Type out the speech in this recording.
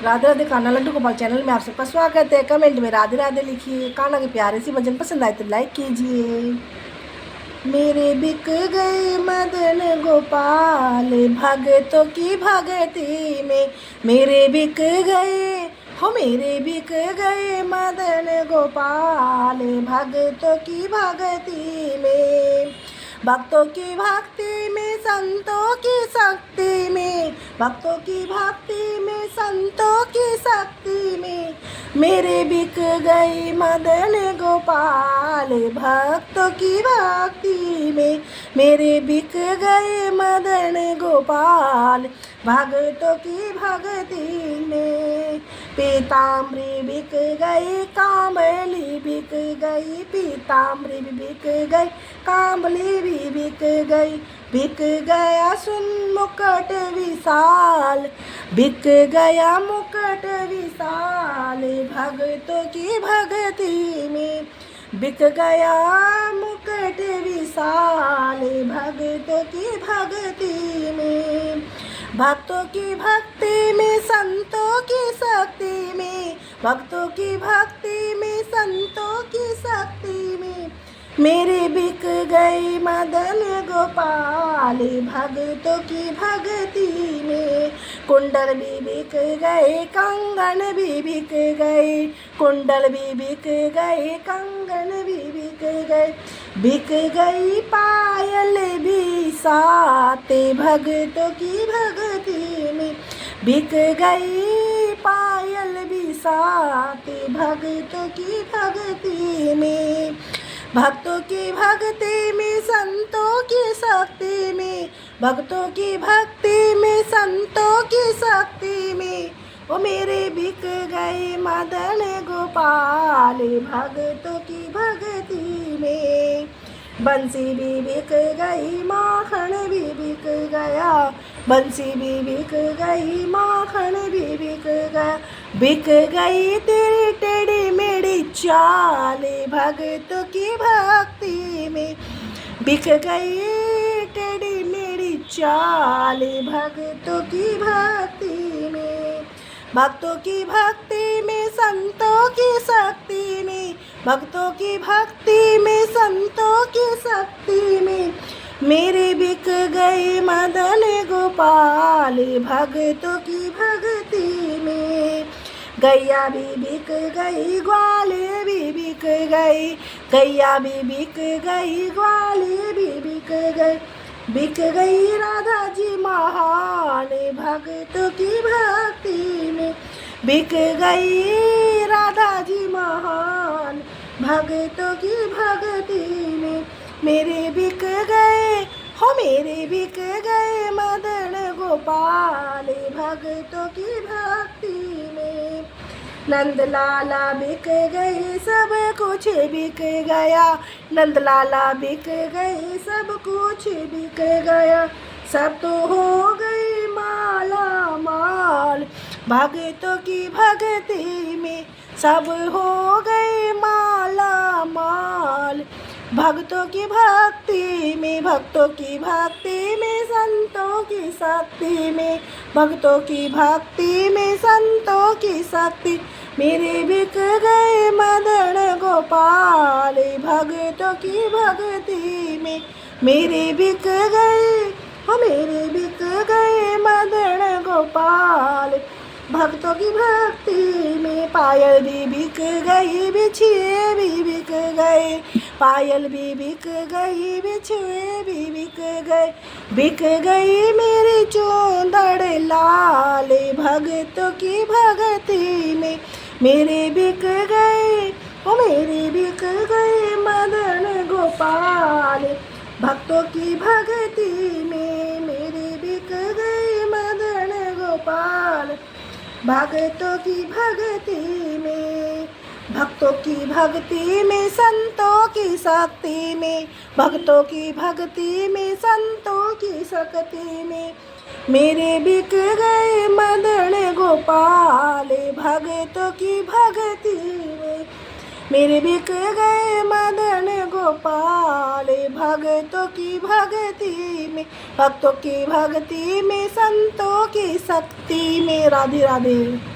Radhe Radhe Kanha Laddu Gopal channel में आप सबका स्वागत है। कमेंट में राधे राधे लिखिए। कान्हा के प्यारे सी भजन पसंद आए तो लाइक कीजिए। मेरे बिक गए मदन गोपाल भगतों की भगती में, मेरे बिक गए हो मेरे बिक गए मदन गोपाल भगतों की भगती में। भक्तों की भक्ति में संतों की शक्ति में, भक्तों की भक्ति में संतों की शक्ति में, मेरे बिक गई मदन गोपाल भक्तों की भक्ति में, मेरे बिक गए मदन गोपाल भक्तों की भक्ति में। पीताम्बरी बिक गई कामली बिक गई, पीताम्बरी भी बिक गई कामली भी बिक गई, बिक गया सुन मुकुट विशाल, बिक गया मुकुट विशाल भगतों की भक्ति में, बिक गया मुकुट विशाल भगतों की भक्ति में। भक्तों की भक्ति में संतों की शक्ति में, भक्तों की भक्ति में संतों की शक्ति में, मेरे बिक गई मदन गोपाल भगतों की भक्ति में। कुंडल भी बिक गए कंगन भी बिक गए, कुंडल भी बिक गए कंगन भी बिक गए, बिक गई पायल भी साते भगतों की भक्ति में, बिक गई पायल भी साते भगतों की भक्ति में। भक्तों की भक्ति में संतों की शक्ति में, भक्तों की भक्ति में संतों की शक्ति में, वो मेरे बिक गए मदन गोपाल भगतों की भक्ति में। बंसी भी बिक गई माखन भी बिक गया, बंसी भी बिक गई माखन भी बिक गया, बिक गई तेरी टेढ़ी मेढ़ी चाल भगतों की भक्ति में, बिक गई टेढ़ी मेढ़ी चाल भगतों की भक्ति में। भक्तों की भक्ति में संतों की शक्ति में, भक्तों की भक्ति में संतों की शक्ति में, मेरे बिक गए मदन गोपाल भगतों की भक्ति में। गैया भी बिक गई ग्वाले भी बिक गई, गैया भी बिक गई ग्वाले भी बिक गई, बिक गई राधा जी महान भगतों की भक्ति में, बिक गई राधा जी महान भगतों की भक्ति में, मेरे बिक गए हो मेरे बिक गए मदन गोपाल भगतों की भक्ति में। नंदलाला बिक गई सब कुछ बिक गया, नंदलाला बिक गई सब कुछ बिक गया, सब तो हो गई माला माल भगतों की भक्ति में, सब हो गए माला माल भक्तों की भक्ति में। भक्तों की भक्ति में संतों की शक्ति में, भक्तों की भक्ति में संतों की शक्ति, मेरे बिक गए मदन गोपाल भगतों की भक्ति में, मेरे बिक गए हो मेरे बिक गए मदन गोपाल भक्तों की भक्ति में। पायल भी बिक गई बिछुए भी बिक गए, पायल भी बिक गई बिछुए भी बिक गए, बिक गई मेरी चूंदड़ लाल भगतों की भक्ति में, मेरे बिक गए ओ मेरे बिक गए मदन गोपाल भक्तों की भक्ति में, मेरे बिक गए मदन गोपाल भक्तों की भक्ति में। भक्तों की भक्ति में संतों की शक्ति में, भक्तों की भक्ति में संतों की शक्ति में, मेरे बिक गए मदन गोपाल भगतों की भक्ति में, मेरे बिक गए मदन गोपाल भगतों की भक्ति में, भक्तों की भक्ति में संतों की शक्ति में। राधे राधे।